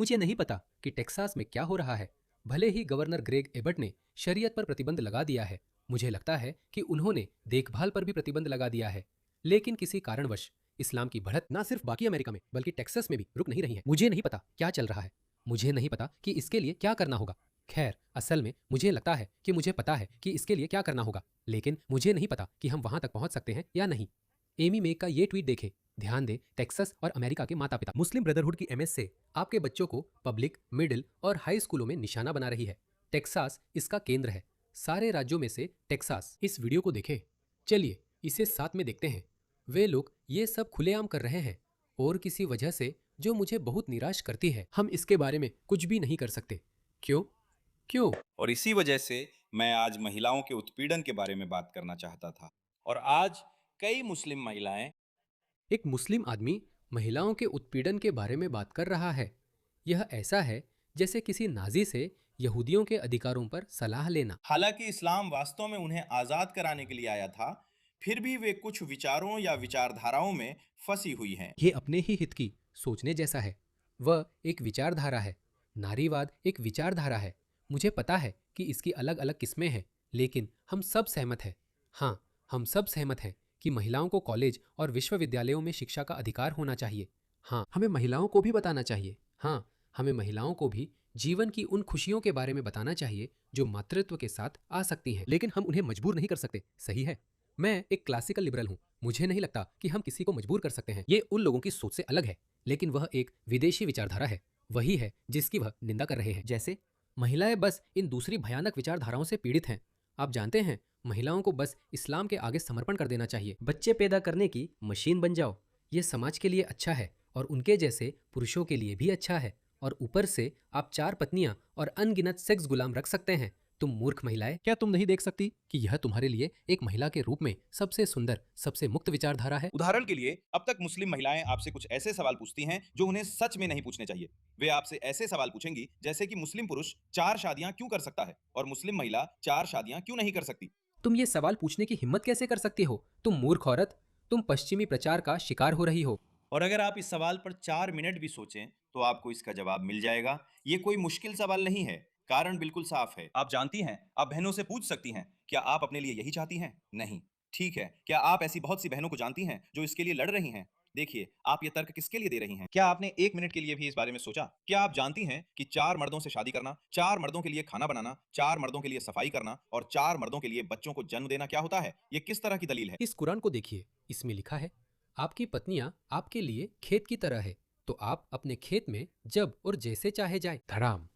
मुझे नहीं पता कि टेक्सास में क्या हो रहा है। भले ही गवर्नर ग्रेग एबट ने शरीयत पर प्रतिबंध लगा दिया है, मुझे लगता है कि उन्होंने देखभाल पर भी प्रतिबंध लगा दिया है, लेकिन किसी कारणवश इस्लाम की बढ़त ना सिर्फ बाकी अमेरिका में बल्कि टेक्सास में भी रुक नहीं रही है। मुझे नहीं पता क्या चल रहा है, मुझे नहीं पता कि इसके लिए क्या करना होगा। खैर, असल में मुझे लगता है कि मुझे पता है कि इसके लिए क्या करना होगा, लेकिन मुझे नहीं पता कि हम वहां तक पहुंच सकते हैं या नहीं। एमी मेक का ये ट्वीट देखें। ध्यान दें, टेक्सास और अमेरिका के माता पिता मुस्लिम ब्रदरहुड की एमएस से आपके बच्चों को पब्लिक, मिडिल और हाई स्कूलों में निशाना बना रही है। टेक्सास इसका केंद्र है। सारे राज्यों में से टेक्सास। इस वीडियो को देखें। चलिए इसे साथ में देखते हैं। वे लोग ये सब खुलेआम कर रहे हैं और किसी वजह से जो मुझे बहुत निराश करती है, हम इसके बारे में कुछ भी नहीं कर सकते। क्यों? क्यों? और इसी वजह से मैं आज महिलाओं के उत्पीड़न के बारे में बात करना चाहता था। और आज कई मुस्लिम महिलाएं एक मुस्लिम आदमी महिलाओं के उत्पीड़न के बारे में बात कर रहा है। यह ऐसा है जैसे किसी नाजी से यहूदियों के अधिकारों पर सलाह लेना। हालांकि इस्लाम वास्तव में उन्हें आजाद कराने के लिए आया था, फिर भी वे कुछ विचारों या विचारधाराओं में फंसी हुई हैं। ये अपने ही हित की सोचने जैसा है। वह एक विचारधारा है। नारीवाद एक विचारधारा है। मुझे पता है कि इसकी अलग अलग किस्में हैं, लेकिन हम सब सहमत हैं। हाँ, हम सब सहमत हैं कि महिलाओं को कॉलेज और विश्वविद्यालयों में शिक्षा का अधिकार होना चाहिए। हाँ, हमें महिलाओं को भी बताना चाहिए। हाँ, हमें महिलाओं को भी जीवन की उन खुशियों के बारे में बताना चाहिए जो मातृत्व के साथ आ सकती हैं, लेकिन हम उन्हें मजबूर नहीं कर सकते। सही है। मैं एक क्लासिकल लिबरल हूँ। मुझे नहीं लगता कि हम किसी को मजबूर कर सकते हैं। ये उन लोगों की सोच से अलग है, लेकिन वह एक विदेशी विचारधारा है। वही है जिसकी वह निंदा कर रहे हैं। जैसे महिलाएं बस इन दूसरी भयानक विचारधाराओं से पीड़ित हैं। आप जानते हैं, महिलाओं को बस इस्लाम के आगे समर्पण कर देना चाहिए। बच्चे पैदा करने की मशीन बन जाओ। ये समाज के लिए अच्छा है और उनके जैसे पुरुषों के लिए भी अच्छा है। और ऊपर से आप 4 पत्नियां और अनगिनत सेक्स गुलाम रख सकते हैं। तुम मूर्ख महिलाएं, क्या तुम नहीं देख सकती कि यह तुम्हारे लिए एक महिला के रूप में सबसे सुंदर, सबसे मुक्त विचारधारा है? उदाहरण के लिए, अब तक मुस्लिम महिलाएं आपसे कुछ ऐसे सवाल पूछती हैं जो उन्हें सच में नहीं पूछने चाहिए। वे आपसे ऐसे सवाल पूछेंगी जैसे कि मुस्लिम पुरुष 4 शादियां क्यों कर सकता है और मुस्लिम महिला 4 शादियां क्यों नहीं कर सकती। तुम ये सवाल पूछने की हिम्मत कैसे कर सकती हो? तुम मूर्ख औरत, तुम पश्चिमी प्रचार का शिकार हो रही हो। और अगर आप इस सवाल पर 4 मिनट भी सोचें, तो आपको इसका जवाब मिल जाएगा। ये कोई मुश्किल सवाल नहीं है। कारण बिल्कुल साफ है। आप जानती हैं, आप बहनों से पूछ सकती हैं, क्या आप अपने लिए यही चाहती हैं? नहीं। ठीक है, क्या आप ऐसी बहुत सी बहनों को जानती हैं जो इसके लिए लड़ रही हैं? देखिए, आप ये तर्क किसके लिए दे रही हैं? क्या आपने 1 मिनट के लिए भी इस बारे में सोचा? क्या आप जानती हैं कि 4 मर्दों से शादी करना, 4 मर्दों के लिए खाना बनाना, 4 मर्दों के लिए सफाई करना और 4 मर्दों के लिए बच्चों को जन्म देना क्या होता है? ये किस तरह की दलील है? इस कुरान को देखिए। इसमें लिखा है, आपकी पत्नियां आपके लिए खेत की तरह है, तो आप अपने खेत में जब और जैसे चाहे जाए। धड़ाम।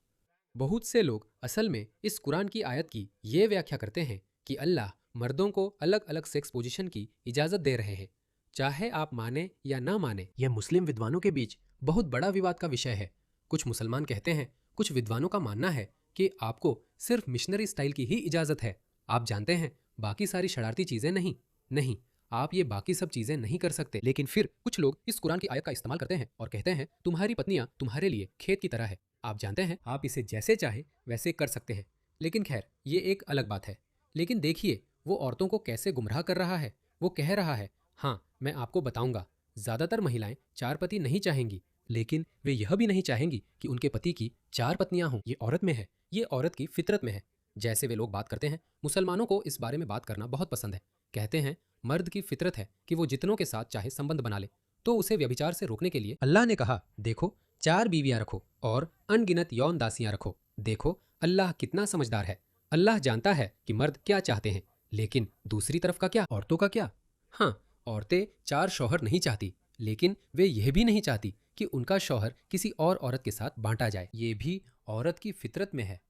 बहुत से लोग असल में इस कुरान की आयत की ये व्याख्या करते हैं कि अल्लाह मर्दों को अलग अलग सेक्स पोजीशन की इजाज़त दे रहे हैं। चाहे आप माने या ना माने, यह मुस्लिम विद्वानों के बीच बहुत बड़ा विवाद का विषय है। कुछ मुसलमान कहते हैं, कुछ विद्वानों का मानना है कि आपको सिर्फ मिशनरी स्टाइल की ही इजाज़त है। आप जानते हैं, बाकी सारी शरारती चीज़ें नहीं। नहीं, आप ये बाकी सब चीज़ें नहीं कर सकते। लेकिन फिर कुछ लोग इस कुरान की आयत का इस्तेमाल करते हैं और कहते हैं, तुम्हारी पत्नियां तुम्हारे लिए खेत की तरह है। आप जानते हैं, आप इसे जैसे चाहे वैसे कर सकते हैं। लेकिन खैर, ये एक अलग बात है। लेकिन देखिए, वो औरतों को कैसे गुमराह कर रहा है। वो कह रहा है, हाँ, मैं आपको बताऊंगा, ज़्यादातर महिलाएं 4 पति नहीं चाहेंगी, लेकिन वे यह भी नहीं चाहेंगी कि उनके पति की 4 पत्नियां हों। ये औरत में है, ये औरत की फितरत में है। जैसे वे लोग बात करते हैं, मुसलमानों को इस बारे में बात करना बहुत पसंद है। कहते हैं, मर्द की फितरत है कि वो जितनों के साथ चाहे संबंध बना ले। तो उसे व्यभिचार से रोकने के लिए अल्लाह ने कहा, देखो, 4 बीवियां रखो और अनगिनत यौन दासियां रखो। देखो, अल्लाह कितना समझदार है। अल्लाह जानता है कि मर्द क्या चाहते हैं। लेकिन दूसरी तरफ का क्या? औरतों का क्या? हाँ, औरतें 4 शौहर नहीं चाहती, लेकिन वे यह भी नहीं चाहती कि उनका शौहर किसी और औरत के साथ बांटा जाए। ये भी औरत की फितरत में है।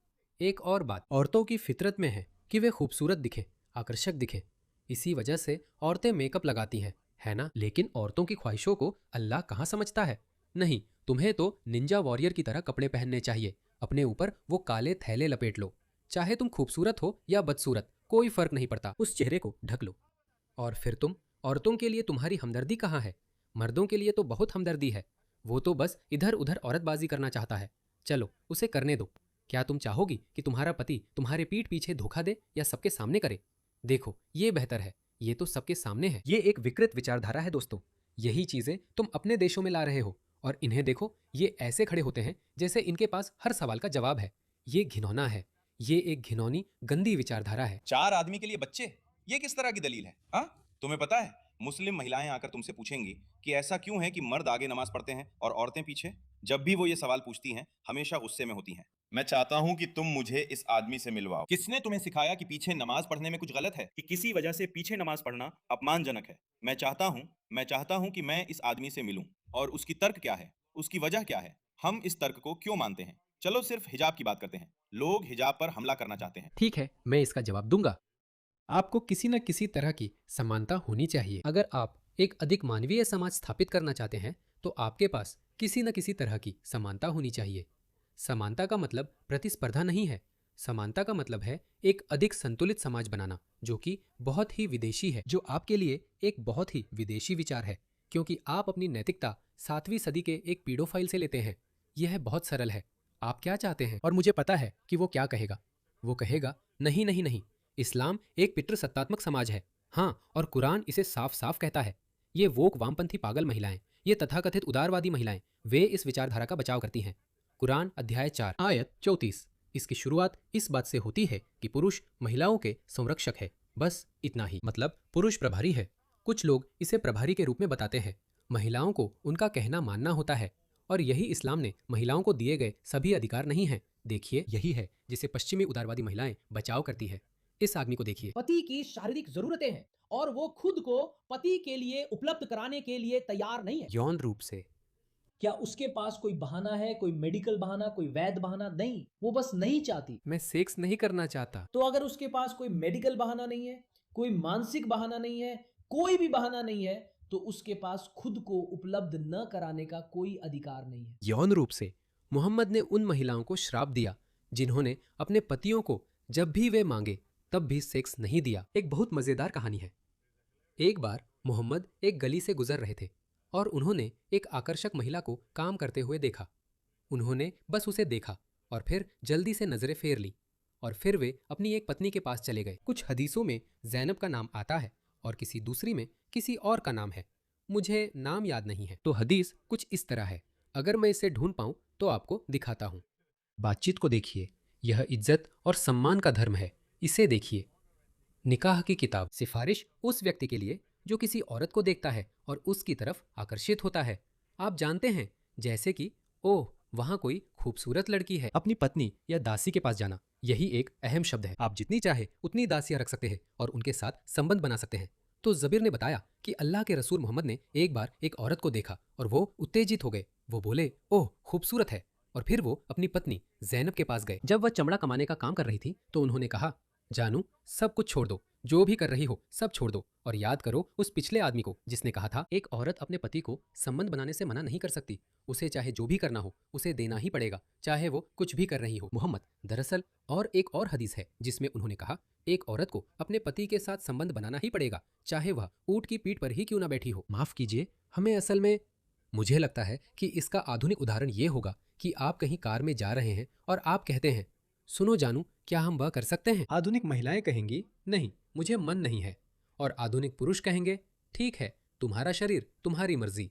एक और बात, औरतों की फितरत में है कि वे खूबसूरत दिखें, आकर्षक दिखें। इसी वजह से औरतें मेकअप लगाती हैं, है ना? लेकिन औरतों की ख्वाहिशों को अल्लाह कहाँ समझता है? नहीं, तुम्हें तो निंजा वॉरियर की तरह कपड़े पहनने चाहिए। अपने ऊपर वो काले थैले लपेट लो। चाहे तुम खूबसूरत हो या बदसूरत, कोई फर्क नहीं पड़ता, उस चेहरे को ढक लो। और फिर तुम, औरतों के लिए तुम्हारी हमदर्दी कहाँ है? मर्दों के लिए तो बहुत हमदर्दी है। वो तो बस इधर उधर औरतबाजी करना चाहता है। चलो, उसे करने दो। क्या तुम चाहोगी कि तुम्हारा पति तुम्हारे पीठ पीछे धोखा दे या सबके सामने करे? देखो, ये बेहतर है। ये तो सबके सामने है। ये एक विकृत विचारधारा है दोस्तों। यही चीजें तुम अपने देशों में ला रहे हो और इन्हें देखो, ये ऐसे खड़े होते हैं जैसे इनके पास हर सवाल का जवाब है। ये घिनौना है। ये एक घिनौनी गंदी विचारधारा है। 4 आदमी के लिए बच्चे, ये किस तरह की दलील है? हाँ, तुम्हें पता है मुस्लिम महिलाएं आकर तुमसे पूछेंगी कि ऐसा क्यों है कि मर्द आगे नमाज पढ़ते हैं और औरतें पीछे? जब भी वो ये सवाल पूछती हैं, हमेशा गुस्से में होती हैं। मैं चाहता हूं कि तुम मुझे इस आदमी से मिलवाओ। किसने तुम्हें सिखाया कि पीछे नमाज पढ़ने में कुछ गलत है, कि किसी वजह से पीछे नमाज पढ़ना अपमानजनक है? मैं चाहता हूं कि मैं इस आदमी से मिलूं और उसकी तर्क क्या है, उसकी वजह क्या है, हम इस तर्क को क्यों मानते हैं। चलो सिर्फ हिजाब की बात करते हैं। लोग हिजाब पर हमला करना चाहते हैं। ठीक है, मैं इसका जवाब दूंगा। आपको किसी न किसी तरह की समानता होनी चाहिए। अगर आप एक अधिक मानवीय समाज स्थापित करना चाहते हैं तो आपके पास किसी न किसी तरह की समानता होनी चाहिए। समानता का मतलब प्रतिस्पर्धा नहीं है। समानता का मतलब है एक अधिक संतुलित समाज बनाना, जो कि बहुत ही विदेशी है, जो आपके लिए एक बहुत ही विदेशी विचार है, क्योंकि आप अपनी नैतिकता 7वीं सदी के एक पीडोफाइल से लेते हैं। यह बहुत सरल है। आप क्या चाहते हैं? और मुझे पता है कि वो क्या कहेगा। वो कहेगा, नहीं नहीं नहीं, इस्लाम एक पितृसत्तात्मक समाज है। हाँ, और कुरान इसे साफ साफ कहता है। ये वोक वामपंथी पागल महिलाएं, ये तथाकथित उदारवादी महिलाएं, वे इस विचारधारा का बचाव करती हैं। कुरान अध्याय 4 आयत 34। इसकी शुरुआत इस बात से होती है कि पुरुष महिलाओं के संरक्षक है। बस इतना ही, मतलब पुरुष प्रभारी है। कुछ लोग इसे प्रभारी के रूप में बताते हैं। महिलाओं को उनका कहना मानना होता है, और यही इस्लाम ने महिलाओं को दिए गए सभी अधिकार नहीं हैं। देखिए, यही है जिसे पश्चिमी उदारवादी महिलाएं बचाव करती है। इस आदमी को देखिए। पति की शारीरिक जरूरतें हैं और वो खुद को पति के लिए उपलब्ध कराने के लिए तैयार नहीं है। यौन रूप से क्या उसके पास कोई बहाना है, कोई मेडिकल बहाना, कोई वैध बहाना? नहीं, वो बस नहीं चाहती। मैं सेक्स नहीं करना चाहता। तो अगर उसके पास कोई मेडिकल बहाना नहीं है, कोई मानसिक बहाना नहीं है, कोई भी बहाना नहीं है, तो उसके पास खुद को उपलब्ध न कराने का कोई अधिकार नहीं है। यौन रूप से मोहम्मद ने उन महिलाओं को श्राप दिया जिन्होंने अपने पतियों को जब भी वे मांगे तब भी सेक्स नहीं दिया। एक बहुत मजेदार कहानी है। एक बार मोहम्मद एक गली से गुजर रहे थे और उन्होंने एक आकर्षक महिला को काम करते हुए देखा। उन्होंने बस उसे देखा और फिर जल्दी से नजरें फेर ली, और फिर वे अपनी एक पत्नी के पास चले गए। कुछ हदीसों में जैनब का नाम आता है और किसी दूसरी में किसी और का नाम है। मुझे नाम याद नहीं है। तो हदीस कुछ इस तरह है। अगर मैं इसे ढूंढ पाऊं तो आपको दिखाता हूं। बातचीत को देखिए, यह इज्जत और सम्मान का धर्म है। इसे देखिए। निकाह की किताब, सिफारिश उस व्यक्ति के लिए जो किसी औरत को देखता है और उसकी तरफ आकर्षित होता है। आप जानते हैं, जैसे कि ओह, वहां कोई खूबसूरत लड़की है। अपनी पत्नी या दासी के पास जाना, यही एक अहम शब्द है। आप जितनी चाहे उतनी दासियां रख सकते हैं और उनके साथ संबंध बना सकते हैं। तो जबीर ने बताया कि अल्लाह के रसूल मोहम्मद ने एक बार एक औरत को देखा और वो उत्तेजित हो गए। वो बोले, ओह खूबसूरत है, और फिर वो अपनी पत्नी जैनब के पास गए। जब वह चमड़ा कमाने का काम कर रही थी तो उन्होंने कहा, जानू, सब कुछ छोड़ दो, जो भी कर रही हो सब छोड़ दो, और याद करो उस पिछले आदमी को जिसने कहा था एक औरत अपने पति को संबंध बनाने से मना नहीं कर सकती। उसे चाहे जो भी करना हो उसे देना ही पड़ेगा, चाहे वो कुछ भी कर रही हो। मोहम्मद दरअसल और एक और हदीस है जिसमें उन्होंने कहा एक औरत को अपने पति के साथ संबंध बनाना ही पड़ेगा, चाहे वह ऊंट की पीठ पर ही क्यों ना बैठी हो। माफ कीजिए, हमें असल में, मुझे लगता है कि इसका आधुनिक उदाहरण ये होगा कि आप कहीं कार में जा रहे हैं और आप कहते हैं, सुनो जानू, क्या हम वह कर सकते हैं? आधुनिक महिलाएं कहेंगी, नहीं, मुझे मन नहीं है। और आधुनिक पुरुष कहेंगे, ठीक है, तुम्हारा शरीर, तुम्हारी मर्जी।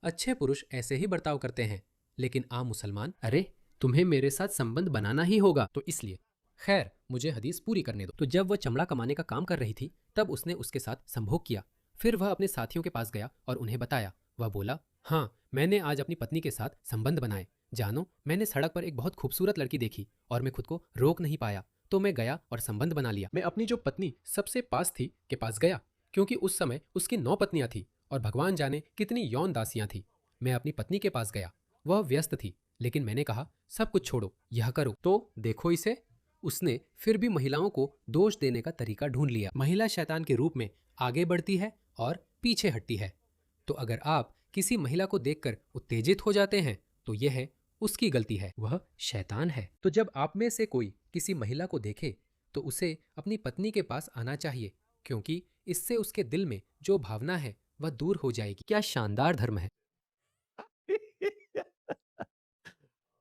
अच्छे पुरुष ऐसे ही बर्ताव करते हैं, लेकिन आम मुसलमान, अरे तुम्हें मेरे साथ संबंध बनाना ही होगा, तो इसलिए। खैर, मुझे हदीस पूरी करने दो। तो जब वह चमड़ा कमाने का काम कर रही थी तब उसने उसके साथ संभोग किया। फिर वह अपने साथियों के पास गया और उन्हें बताया। वह बोला, हाँ, मैंने आज अपनी पत्नी के साथ संबंध बनाए। जानो, मैंने सड़क पर एक बहुत खूबसूरत लड़की देखी और मैं खुद को रोक नहीं पाया, तो मैं गया और संबंध बना लिया। मैं अपनी जो पत्नी सबसे पास थी के पास गया, क्योंकि उस समय उसकी 9 पत्नियां थी और भगवान जाने कितनी यौन दासियां थी। मैं अपनी पत्नी के पास गया, वह व्यस्त थी, लेकिन मैंने कहा सब कुछ छोड़ो, यह करो। तो देखो इसे। उसने फिर भी महिलाओं को दोष देने का तरीका ढूंढ लिया। महिला शैतान के रूप में आगे बढ़ती है और पीछे हटती है। तो अगर आप किसी महिला को देखकर उत्तेजित हो जाते हैं तो यह उसकी गलती है, वह शैतान है। तो जब आप में से कोई किसी महिला को देखे तो उसे अपनी पत्नी के पास आना चाहिए, क्योंकि इससे उसके दिल में जो भावना है वह दूर हो जाएगी। क्या शानदार धर्म है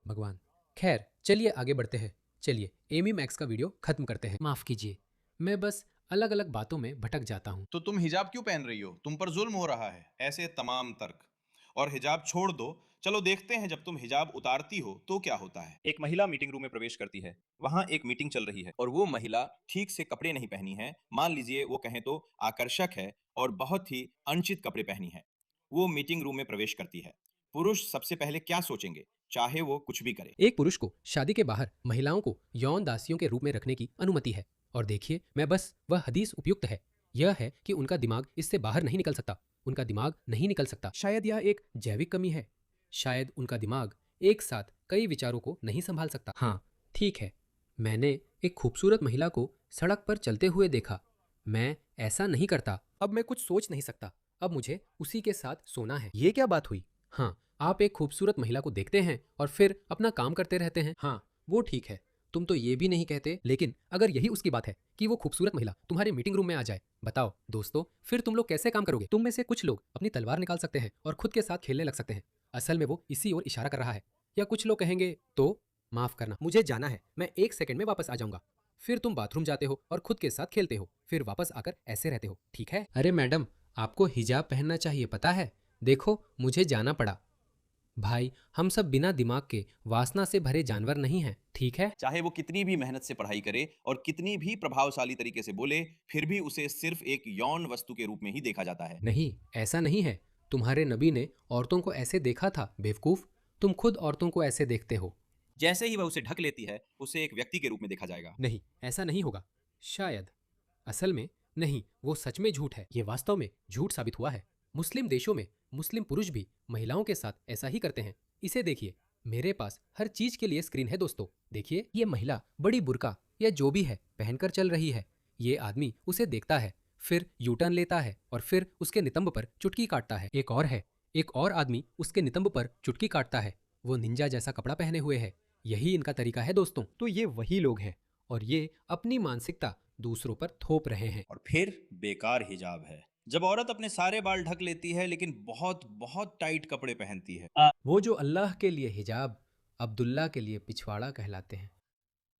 भगवान। खैर, चलिए आगे बढ़ते हैं। चलिए एमी मैक्स का वीडियो खत्म करते हैं। माफ कीजिए, मैं बस अलग अलग बातों में भटक जाता हूँ। तो तुम हिजाब क्यों पहन रही हो? तुम पर जुल्म हो रहा है। ऐसे तमाम तर्क। और हिजाब छोड़ दो। चलो देखते हैं जब तुम हिजाब उतारती हो तो क्या होता है। एक महिला मीटिंग रूम में प्रवेश करती है। वहां एक मीटिंग चल रही है और वो महिला ठीक से कपड़े नहीं पहनी है। मान लीजिए वो कहें तो आकर्षक है और बहुत ही अनुचित कपड़े पहनी है। वो मीटिंग रूम में प्रवेश करती है। पुरुष सबसे पहले क्या सोचेंगे, चाहे वो कुछ भी करे। एक पुरुष को शादी के बाहर महिलाओं को यौन दासियों के रूप में रखने की अनुमति है। और देखिए, मैं बस वह हदीस उपयुक्त है, यह है कि उनका दिमाग इससे बाहर नहीं निकल सकता। उनका दिमाग नहीं निकल सकता। शायद यह एक जैविक कमी है। शायद उनका दिमाग एक साथ कई विचारों को नहीं संभाल सकता। हाँ, ठीक है, मैंने एक खूबसूरत महिला को सड़क पर चलते हुए देखा। मैं ऐसा नहीं करता। अब मैं कुछ सोच नहीं सकता। अब मुझे उसी के साथ सोना है। ये क्या बात हुई? हाँ, आप एक खूबसूरत महिला को देखते हैं और फिर अपना काम करते रहते हैं। हाँ, वो ठीक है। तुम तो ये भी नहीं कहते। लेकिन अगर यही उसकी बात है कि वो खूबसूरत महिला तुम्हारे मीटिंग रूम में आ जाए, बताओ दोस्तों, फिर तुम लोग कैसे काम करोगे? तुम में से कुछ लोग अपनी तलवार निकाल सकते हैं और खुद के साथ खेलने लग सकते हैं। असल में वो इसी ओर इशारा कर रहा है। या कुछ लोग कहेंगे, तो माफ करना, मुझे जाना है, मैं 1 सेकंड में वापस आ जाऊंगा। फिर तुम बाथरूम जाते हो और खुद के साथ खेलते हो, फिर वापस आकर ऐसे रहते हो। ठीक है? अरे मैडम, आपको हिजाब पहनना चाहिए, पता है? देखो, मुझे जाना पड़ा। भाई, हम सब बिना दिमाग के वासना से भरे जानवर नहीं हैं, ठीक है? चाहे वो कितनी भी मेहनत से पढ़ाई करे और कितनी भी प्रभावशाली तरीके से बोले, फिर भी उसे सिर्फ एक यौन वस्तु के रूप में ही देखा जाता है। नहीं, ऐसा नहीं है। तुम्हारे नबी ने औरतों को ऐसे देखा था, बेवकूफ। तुम खुद औरतों को ऐसे देखते हो। जैसे ही वह उसे ढक लेती है, उसे एक व्यक्ति के रूप में देखा जाएगा। नहीं, ऐसा नहीं होगा। शायद। असल में नहीं, वो सच में झूठ है। ये वास्तव में झूठ साबित हुआ है। मुस्लिम देशों में मुस्लिम पुरुष भी महिलाओं के साथ ऐसा ही करते हैं। इसे देखिए, मेरे पास हर चीज के लिए स्क्रीन है दोस्तों। देखिए, ये महिला बड़ी बुर्का या जो भी है पहनकर चल रही है। ये आदमी उसे देखता है, फिर यू टर्न लेता है और फिर उसके नितंब पर चुटकी काटता है। एक और है, एक और आदमी उसके नितंब पर चुटकी काटता है। वो निंजा जैसा कपड़ा पहने हुए है। यही इनका तरीका है दोस्तों। तो ये वही लोग हैं और ये अपनी मानसिकता दूसरों पर थोप रहे हैं। और फिर बेकार हिजाब है। जब औरत अपने सारे बाल ढक लेती है लेकिन बहुत बहुत टाइट कपड़े पहनती है। वो जो अल्लाह के लिए हिजाब, अब्दुल्ला के लिए पिछवाड़ा कहलाते हैं।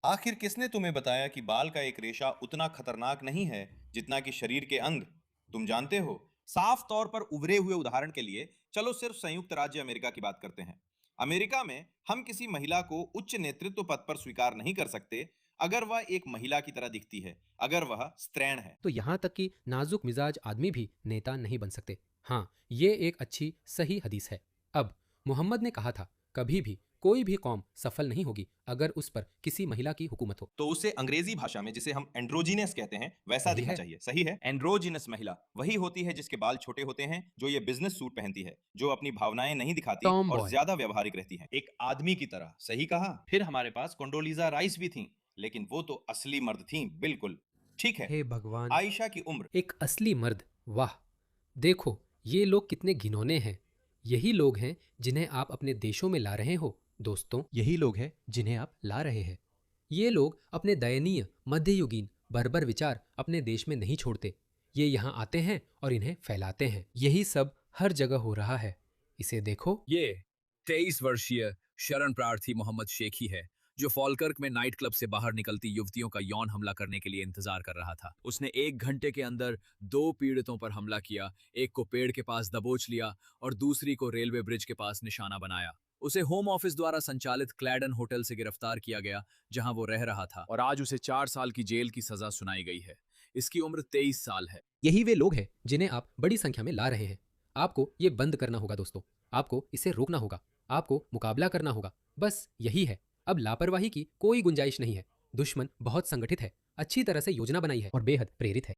आखिर किसने तुम्हें बताया कि बाल का एक रेशा उतना खतरनाक नहीं है जितना कि शरीर के अंग? तुम जानते हो, साफ तौर पर उभरे हुए उदाहरण के लिए चलो सिर्फ संयुक्त राज्य अमेरिका की बात करते हैं। अमेरिका में हम किसी महिला को उच्च नेतृत्व पद पर स्वीकार नहीं कर सकते अगर वह एक महिला की तरह दिखती है, अगर वह स्त्रैण है। तो यहाँ तक कि नाजुक मिजाज आदमी भी नेता नहीं बन सकते। हाँ, ये एक अच्छी सही हदीस है। अब मोहम्मद ने कहा था, कभी भी कोई भी कौम सफल नहीं होगी अगर उस पर किसी महिला की हुकूमत हो। तो उसे अंग्रेजी भाषा में जिसे हम एंड्रोजीनियस कहते हैं वैसा सही दिखना है। चाहिए। सही है। एंड्रोजीनस महिला वही होती है जिसके बाल छोटे होते हैं, जो ये बिजनेस सूट पहनती है, जो अपनी भावनाएं नहीं दिखाती टॉम और बॉय। ज्यादा व्यवहारिक रहती है, एक आदमी की तरह। सही कहा। फिर हमारे पास कोंडोलीजा राइस भी थी, लेकिन वो तो असली मर्द थी। बिल्कुल ठीक है। हे भगवान, आयशा की उम्र। एक असली मर्द, वाह! देखो, ये लोग कितने घिनौने हैं। यही लोग हैं जिन्हें आप अपने देशों में ला रहे हो दोस्तों। यही लोग हैं जिन्हें आप ला रहे हैं। ये लोग अपने दयनीय मध्ययुगीन बर्बर विचार अपने देश में नहीं छोड़ते। ये यहाँ आते हैं और इन्हें फैलाते हैं। यही सब हर जगह हो रहा है। इसे देखो। ये 23 वर्षीय शरण प्रार्थी मोहम्मद शेख ही है जो फॉलकर्क में नाइट क्लब से बाहर निकलती युवतियों का यौन हमला करने के लिए इंतजार कर रहा था। उसने 1 घंटे के अंदर 2 पीड़ितों पर हमला किया, एक को पेड़ के पास दबोच लिया और दूसरी को रेलवे ब्रिज के पास निशाना बनाया। उसे होम ऑफिस द्वारा संचालित क्लैडन होटल से गिरफ्तार किया गया जहां वो रह रहा था और आज उसे 4 साल की जेल की सजा सुनाई गई है। इसकी उम्र 23 साल है। यही वे लोग हैं जिन्हें आप बड़ी संख्या में ला रहे हैं। आपको ये बंद करना होगा दोस्तों। आपको इसे रोकना होगा। आपको मुकाबला करना होगा। बस यही है। अब लापरवाही की कोई गुंजाइश नहीं है। दुश्मन बहुत संगठित है, अच्छी तरह से योजना बनाई है और बेहद प्रेरित है।